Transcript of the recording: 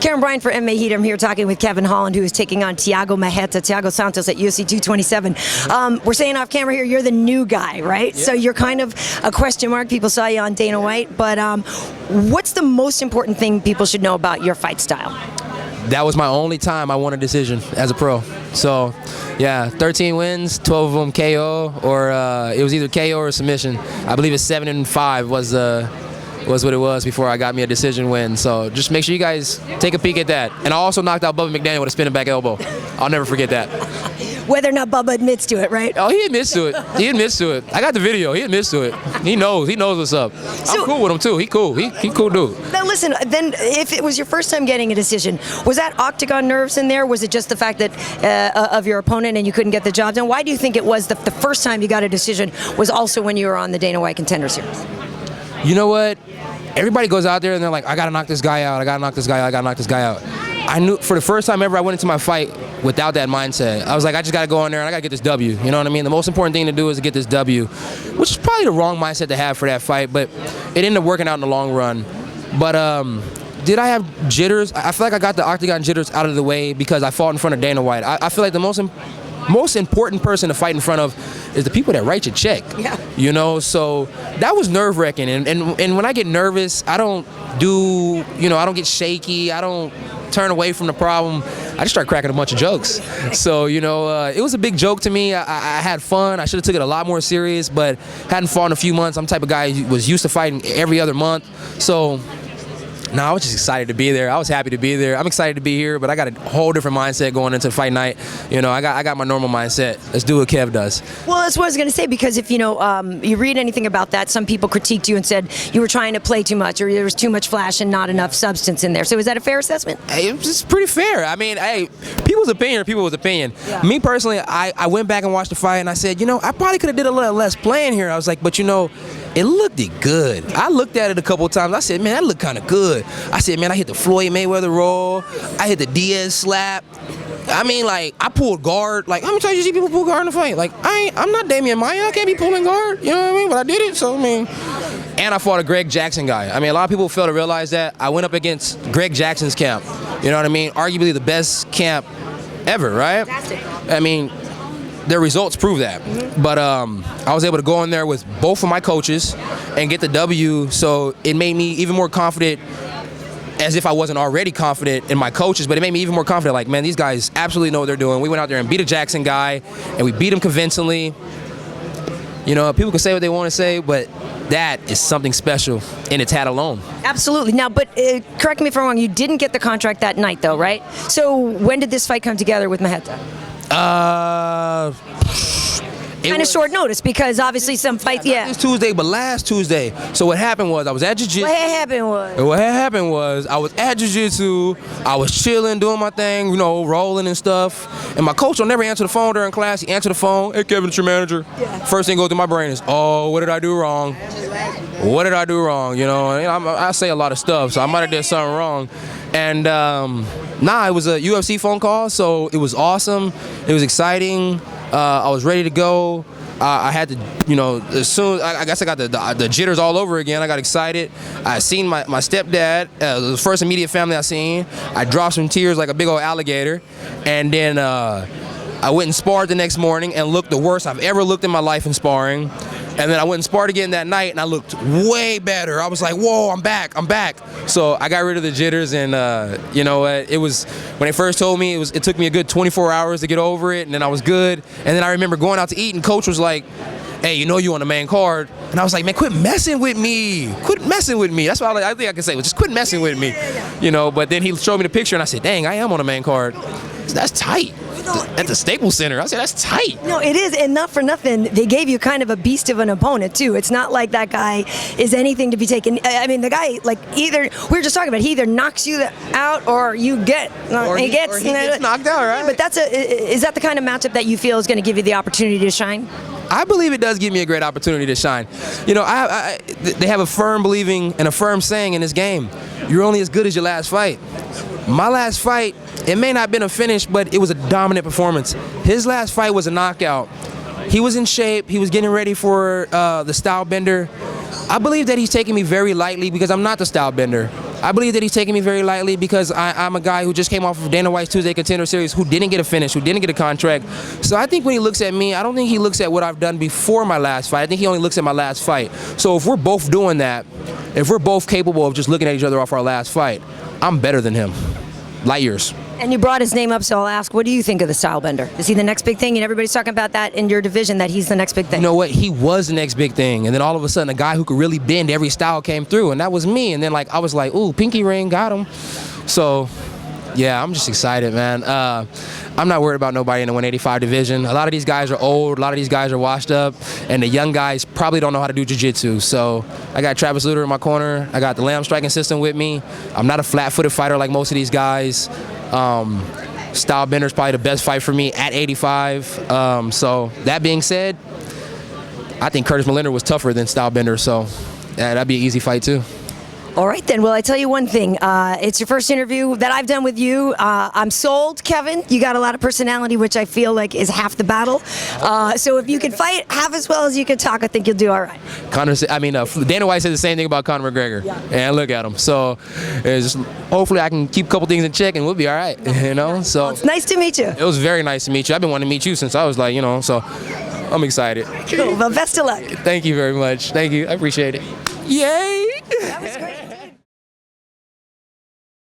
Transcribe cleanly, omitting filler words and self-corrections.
Karyn Bryant for MMA H.E.A.T. I'm here talking with Kevin Holland, who is taking on Thiago Thiago Santos at UFC 227. We're saying off camera here, you're the new guy, right? Yeah. So you're kind of a question mark. People saw you on Dana White, but what's the most important thing people should know about your fight style? That was my only time I won a decision as a pro. So, yeah, 13 wins, 12 of them KO, or it was either KO or submission. I believe it's 7-5 was what it was before I got me a decision win. So just make sure you guys take a peek at that. And I also knocked out Bubba McDaniel with a spinning back elbow. I'll never forget that. Whether or not Bubba admits to it, right? Oh, he admits to it. He admits to it. I got the video. He admits to it. He knows. He knows what's up. I'm cool with him too. He cool. He cool dude. Now listen, then if it was your first time getting a decision, was that octagon nerves in there? Was it just the fact that of your opponent and you couldn't get the job done? Why do you think it was the first time you got a decision was also when you were on the Dana White Contender Series? You know what? Everybody goes out there and they're like, I gotta knock this guy out, I gotta knock this guy out, I gotta knock this guy out. I knew for the first time ever I went into my fight without that mindset. I was like, I just gotta go in there and I gotta get this W. You know what I mean? The most important thing to do is to get this W, which is probably the wrong mindset to have for that fight, but it ended up working out in the long run. But did I have jitters? I feel like I got the octagon jitters out of the way because I fought in front of Dana White. I feel like the most important person to fight in front of is the people that write your check. Yeah. You know, so that was nerve-wracking. And when I get nervous, I don't get shaky. I don't turn away from the problem. I just start cracking a bunch of jokes. So, you know, it was a big joke to me. I had fun. I should have took it a lot more serious, but hadn't fought in a few months. I'm the type of guy who was used to fighting every other month. So, no, I was just excited to be there. I was happy to be there. I'm excited to be here, but I got a whole different mindset going into the fight night. You know, I got my normal mindset. Let's do what Kev does. Well, that's what I was going to say, because if, you read anything about that, some people critiqued you and said you were trying to play too much or there was too much flash and not enough substance in there. So is that a fair assessment? Hey, it's pretty fair. I mean, hey, people's opinion. Yeah. Me personally, I went back and watched the fight and I said, I probably could have did a little less playing here. I was like, but it looked good. I looked at it a couple of times. I said, man, that looked kind of good. I said, man, I hit the Floyd Mayweather roll. I hit the Diaz slap. I mean, like, I pulled guard. Like, how many times you see people pull guard in the fight? Like, I'm not Damian Maia. I can't be pulling guard. You know what I mean? But I did it, so, I mean. And I fought a Greg Jackson guy. I mean, a lot of people fail to realize that. I went up against Greg Jackson's camp. You know what I mean? Arguably the best camp ever, right? Fantastic. I mean, their results prove that. Mm-hmm. But I was able to go in there with both of my coaches and get the W, so it made me even more confident, as if I wasn't already confident in my coaches, but it made me even more confident. Like, man, these guys absolutely know what they're doing. We went out there and beat a Jackson guy, and we beat him convincingly. You know, people can say what they want to say, but that is something special in its hat alone. Absolutely. Now, but correct me if I'm wrong, you didn't get the contract that night, though, right? So when did this fight come together with Marreta? Kind of short notice, because obviously some fights, Not this Tuesday, but last Tuesday. So what happened was I was at jiu-jitsu. What happened was I was at jiu-jitsu. I was chilling, doing my thing, rolling and stuff. And my coach will never answer the phone during class. He answered the phone. Hey, Kevin, it's your manager. Yeah. First thing goes through my brain is, oh, what did I do wrong? What did I do wrong? I say a lot of stuff, so I might have did something wrong. And it was a UFC phone call, so it was awesome. It was exciting. I was ready to go. I had to, as soon, I guess I got the jitters all over again. I got excited. I seen my stepdad, the first immediate family I seen. I dropped some tears like a big old alligator. And then I went and sparred the next morning and looked the worst I've ever looked in my life in sparring. And then I went and sparred again that night, and I looked way better. I was like, whoa, I'm back. So I got rid of the jitters, and you know what? It was, when they first told me, it took me a good 24 hours to get over it, and then I was good. And then I remember going out to eat, and coach was like, hey, you on the main card. And I was like, man, quit messing with me. That's what I think I can say, just quit messing with me. But then he showed me the picture, and I said, dang, I am on the main card. That's tight. At the Staples Center. I said, that's tight. No, it is, and not for nothing, they gave you kind of a beast of an opponent, too. It's not like that guy is anything to be taken. I mean, the guy, like, we were just talking about, he either knocks you out or you get, he gets knocked out, right? But is that the kind of matchup that you feel is going to give you the opportunity to shine? I believe it does give me a great opportunity to shine. They have a firm believing and a firm saying in this game, you're only as good as your last fight. My last fight, it may not have been a finish, but it was a dominant performance. His last fight was a knockout. He was in shape. He was getting ready for the style bender. I believe that he's taking me very lightly because I'm not the style bender. I believe that he's taking me very lightly because I'm a guy who just came off of Dana White's Tuesday Contender Series, who didn't get a finish, who didn't get a contract. So I think when he looks at me, I don't think he looks at what I've done before my last fight. I think he only looks at my last fight. So if we're both doing that, if we're both capable of just looking at each other off our last fight, I'm better than him. Light years. And you brought his name up, so I'll ask, what do you think of the style bender? Is he the next big thing? And everybody's talking about that in your division, that he's the next big thing. You know what? He was the next big thing. And then all of a sudden, a guy who could really bend every style came through, and that was me. And then, like, I was like, ooh, pinky ring, got him. So, yeah, I'm just excited, man. I'm not worried about nobody in the 185 division. A lot of these guys are old. A lot of these guys are washed up. And the young guys probably don't know how to do jiu-jitsu. So I got Travis Lutter in my corner. I got the lamb striking system with me. I'm not a flat-footed fighter like most of these guys. Style bender is probably the best fight for me at 85. So that being said, I think Curtis Millender was tougher than style bender. So yeah, that'd be an easy fight too. All right, then. Well, I tell you one thing. It's your first interview that I've done with you. I'm sold, Kevin. You got a lot of personality, which I feel like is half the battle. So if you can fight half as well as you can talk, I think you'll do all right. Dana White said the same thing about Conor McGregor. Yeah. And look at him. So hopefully I can keep a couple things in check and we'll be all right. You know. So well, it's nice to meet you. It was very nice to meet you. I've been wanting to meet you since I was like, so I'm excited. Cool. Well, best of luck. Thank you very much. Thank you. I appreciate it. Yay! That was great.